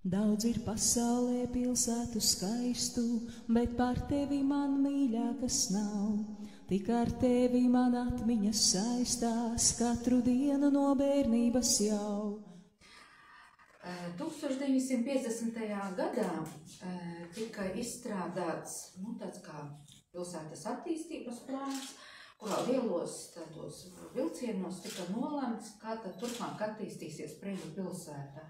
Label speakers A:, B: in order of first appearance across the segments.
A: Daudz ir pasaulē pilsētu skaistu, bet par tevi man mīļākas nav. Tik ar tevi man atmiņas saistās katru dienu no bērnības jau.
B: 1950. gadā tika izstrādāts tāds kā pilsētas attīstības plāns, kurā lielos tādos vilcienos tika nolemts, kā tad turpmāk attīstīsies Preiļu pilsēta.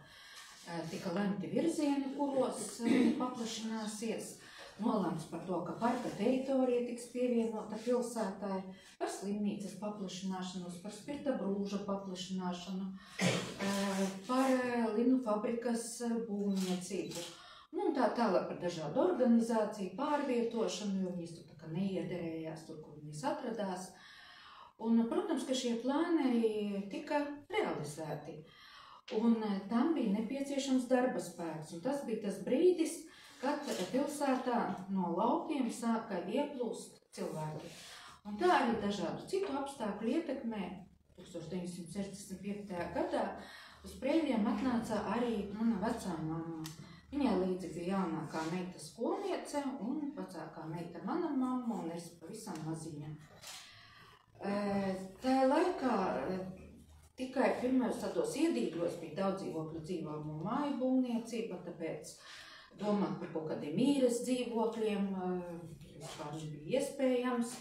B: Tika lemti virzieni, kuros paplašināsies, nolemts par to, ka parka teritorija tiks pievienota pilsētai, par slimnīcas paplašināšanos, par spirta brūža paplašināšanu, par linu fabrikas būvniecību. Un tā tālāk par dažādu organizāciju, pārvietošanu, jo viņas tur tā kā neiederējās tur, kur viņas atradās. Un, protams, ka šie plāni tika realizēti. Un tam bija nepieciešams darba spēks. Un tas bija tas brīdis, kad pilsētā no laukiem sāka ieplūst cilvēki. Un tā arī dažādu citu apstākļu ietekmē 1965. gadā uz Preiļiem atnāca arī mana vecā mamma. Viņai līdzi bija jaunākā meita skolniece un vecākā meita mana mamma un es pavisam maziņa. Tā laikā tikai pirmajos tādos iedīgļos bija daudz dzīvokļu dzīvojamo māju būvniecība, tāpēc domāt par kaut kādiem īres dzīvokļiem vispār nebija iespējams.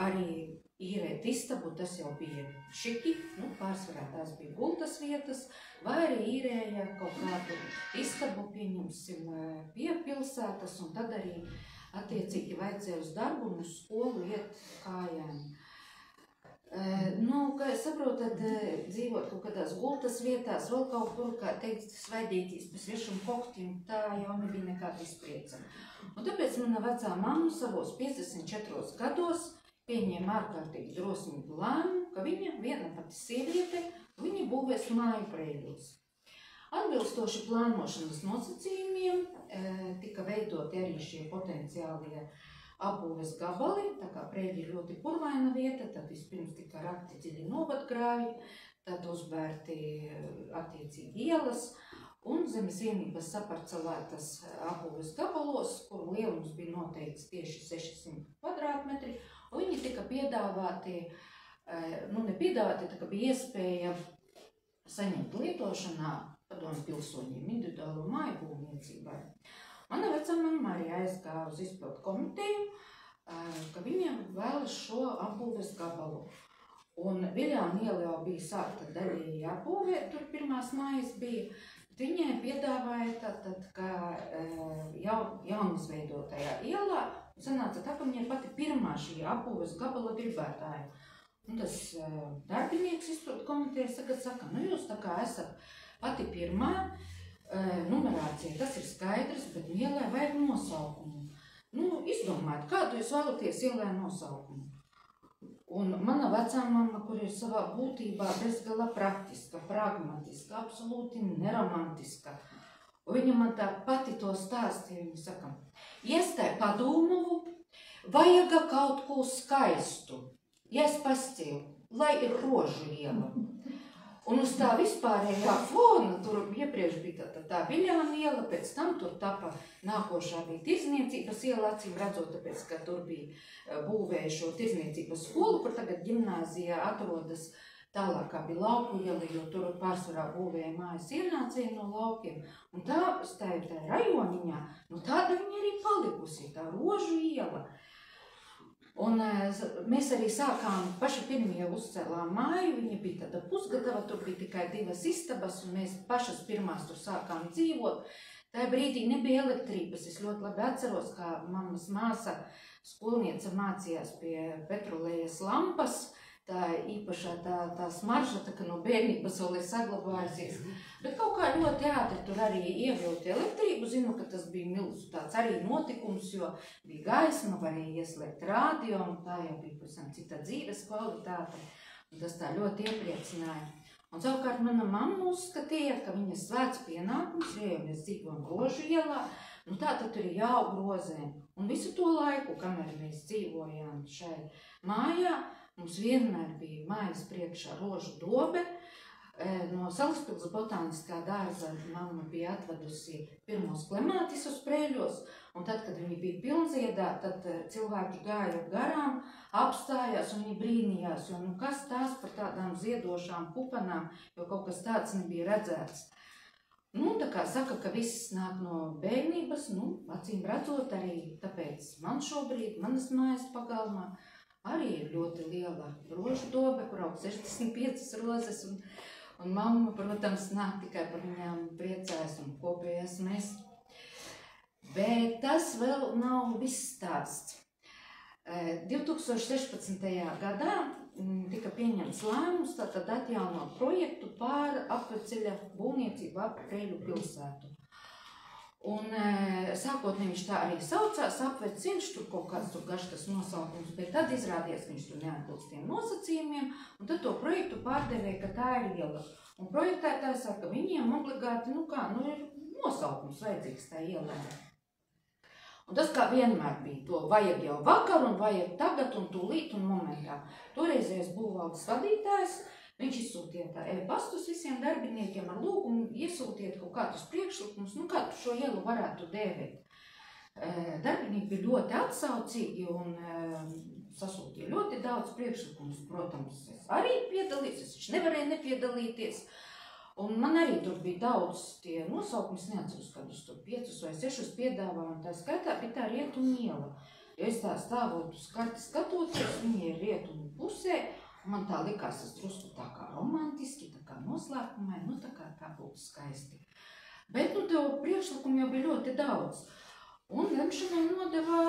B: Arī īrēt istabu, tas jau bija šiki, pārsvarā tās bija gultas vietas, vai arī īrēja kaut kādu istabu, pieņemsim, pie pilsētas, un tad arī attiecīgi vajadzēja uz darbu un uz skolu iet kājām. Kā es saprotu, tad dzīvot kaut kādās gultas vietās, vēl kaut kur, kā teikt, svaidītīs pa svešam koktim, tā jau nebija nekāda izpriecama. Un tāpēc mana vecā mamma savos 54 gados pieņēma ārkārtīgi drosmīgu lēmumu, ka viņa viena pati sieviete, viņa būvēs māju Preiļos. Atbilstoši plānošanas nosacījumiem tika veidoti arī šie potenciālie apbūves gabali, tā kā Preiļi ir ļoti purvaina vieta, tad vispirms tika rakti dziļi novadgrāvi, tad uzbērti attiecīgi ielas un zemes vienības saparcelētas apbūves gabalos, kuru lielums bija noteikts tieši 600 kvadrātmetri, un viņi tika piedāvāti, tā kā bija iespēja saņemt lietošanā padomu pilsoņiem individuālo māju būvniecībai. Mana vecā mamma arī aizgāja uz izpildu komiteju, ka viņiem vēlas šo apbūves gabalu. Un Viļāna iela jau bija sākta daļēji apbūvēt, tur pirmās mājas bija. Viņai piedāvāja tātad, ka jaunizveidotajā ielā sanāca tā, ka viņa ir pati pirmā šī apbūves gabala gribētāja. Un tas darbinieks izpildu komiteja saka, jūs tā kā esat pati pirmā, numerācija, tas ir skaidrs, bet ielai vajag nosaukumu. Izdomājiet, kādu jūs vēlaties ielai nosaukumu. Un mana vecā mamma, kur ir savā būtībā bezgala praktiska, pragmatiska, absolūti neromantiska. Un viņa man tā pati to stāstīja, viņa saka, iestai padūmuvu, vajaga kaut ko skaistu. Ja es pascīju, lai ir rožu iela. Un uz tā vispārējā fona, tur iepriekš bija tā Viļāna iela, pēc tam tur tapa nākošā bija Tirdzniecības iela, acīm redzot, tāpēc, ka tur bija būvēja šo Tirdzniecības skolu, kur tagad ģimnāzijā atrodas tālākā bija Lauku iela, jo tur pārsvarā būvēja mājas ienācēji no laukiem. Un tā rajoniņā, tāda viņa arī palikusi, tā rožu iela. Un mēs arī sākām, paši pirmie uzcēlām māju, viņa bija tāda pusgatava, tur bija tikai 2 istabas, un mēs pašas pirmās tur sākām dzīvot. Tajā brīdī nebija elektrības, es ļoti labi atceros, kā mammas māsa skolniece mācījās pie petrolejas lampas, tā īpašā tā smarža, tā kā no bērnības vēl ir saglabājusies. Bet kaut kā ļoti ātri tur arī ievilkt elektrību, zinu, ka tas bija milzu tāds arī notikums, jo bija gaisma, varēja ieslēgt rādio, un tā jau bija pavisam cita dzīves kvalitāte, un tas tā ļoti iepriecināja. Un savukārt mana mamma uzskatīja, ka viņas svēts pienākums, ja mēs dzīvojam Rožu ielā, tā tad tur ir jāugrozē. Un visu to laiku, kamēr mēs dzīvojām šai mājā, mums vienmēr bija mājas priekšā rožu dobe, No Salaspils botāniskā dārza mamma bija atvedusi pirmos klemātis uz Prēļos, un tad, kad viņi bija pilnziedā, tad cilvēki gāja garām, apstājās un viņi brīnījās, jo kas tās par tādām ziedošām pupanām, jo kaut kas tāds nebija redzēts. Tā kā saka, ka viss nāk no bērnības, acīm redzot arī, tāpēc man šobrīd, manas mājas pagalmā, arī ir ļoti liela rožu dobe, kur aug 65 rozes, un mamma, protams, nāk tikai par viņām priecājas un kopējās mēs. Bet tas vēl nav viss stāsts. 2016. gadā tika pieņemts lēmums tātad atjaunot projektu pār apveceļa būvniecību ap Prēļu pilsētu. Un sākotnēji viņš tā arī saucās apveceļš, tur kaut kāds tur garš tas nosaukums, bet tad izrādījās, ka viņš tur neatbilst tiem nosacījumiem, un tad to projektu pārdevēja, ka tā ir iela. Un projektētājs saka, ka viņiem obligāti, ir nosaukums vajadzīgs tā ielai. Un tas kā vienmēr bija, to vajag jau vakar un vajag tagad un tūlīt un momentā. Toreizējais būvvaldes vadītājs, viņš izsūtīja e-pastus visiem darbiniekiem ar lūgumu, iesūtiet kaut kādus priekšlikumus, kā tu šo ielu varētu dēvēt. Darbinieki bija ļoti atsaucīgi un sasūtīja ļoti daudz priekšlikumus. Protams, es arī piedalījos, es nevarēju nepiedalīties. Un man arī tur bija daudz tie nosaukumi, es neatceros kādus tur 5 vai 6 piedāvājumu, tā skaitā bija tā rietumu iela. Jo es tā stāvot uz karti skatoties, viņi ir rietumu pusē, un man tā likās, tas drusku tā kā romantiski, tā kā noslēpumai, tā būtu skaisti. Bet, tev priekšlikumu jau bija ļoti daudz. Un lemšanai nodeva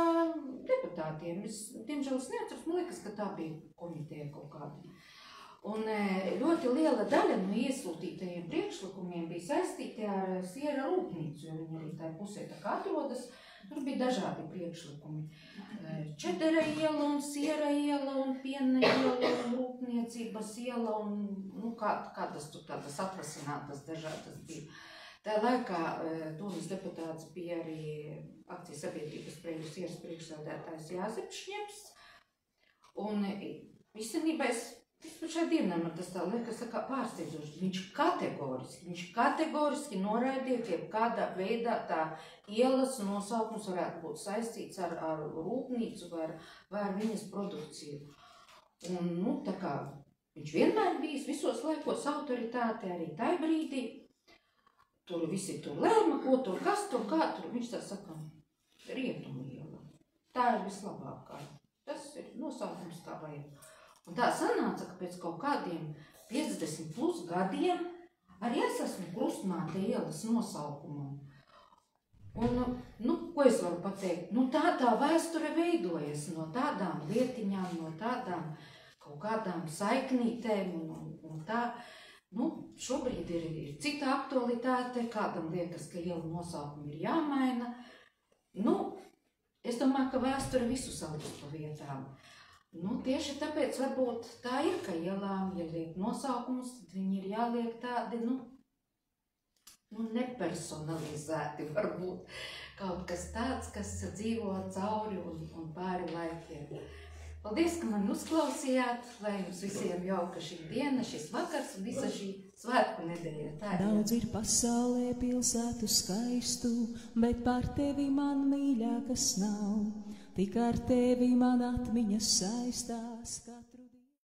B: deputātiem. Diemžēl es neatceros, man liekas, ka tā bija komiteja kaut kāda. Un ļoti liela daļa no iesūtītajiem priekšlikumiem bija saistīti ar siera rūpnīcu, jo viņi arī tajā pusē tā kā atrodas. Tur bija dažādi priekšlikumi. Čedera iela un siera iela un piena iela un rūpniecības iela un kādas tur tādas atvasinātas dažādas bija. Tā laikā Dūmas deputāts bija arī akcijas sabiedrības Prēļu sieras priekšsēdētājs Jāzeps Šņeps. Un īstenībā es par šā dienā man tas tā liekas tā kā pārsteidzoši. Viņš kategoriski noraidīja, ja kādā veidā tā ielas nosaukums varētu būt saistīts ar rūpnīcu vai ar viņas produkciju. Un, tā kā viņš vienmēr bijis visos laikos autoritāte arī tai brīdī. Tur visi tur lēma, ko tur, kas tur, kā tur. Viņš tā saka, rietumu iela. Tā ir vislabākā. Tas ir nosaukums kā vajag. Un tā sanāca, ka pēc kaut kādiem 50 plus gadiem arī es esmu krustmāte ielas nosaukumam. Un, ko es varu pateikt? Tā vēsture veidojas no tādām lietiņām, no tādām kaut kādām saiknītēm un tā. Šobrīd ir cita aktualitāte, kādam liekas, ka ielu nosaukumi ir jāmaina. Es domāju, ka vēsture visu saliks pa vietām. Tieši tāpēc varbūt tā ir, ka ielām, ja liek nosaukumus, tad viņi ir jāliek tādi, nepersonalizēti varbūt. Kaut kas tāds, kas dzīvo cauri un pāri laikiem. Paldies, ka mani uzklausījāt, lai jums visiem jauka šī diena, šis vakars un visa šī svētku nedēļa.
A: Daudz ir pasaulē pilsētu skaistu, bet par tevi man mīļākas nav. Tik ar tevi man atmiņas saistās.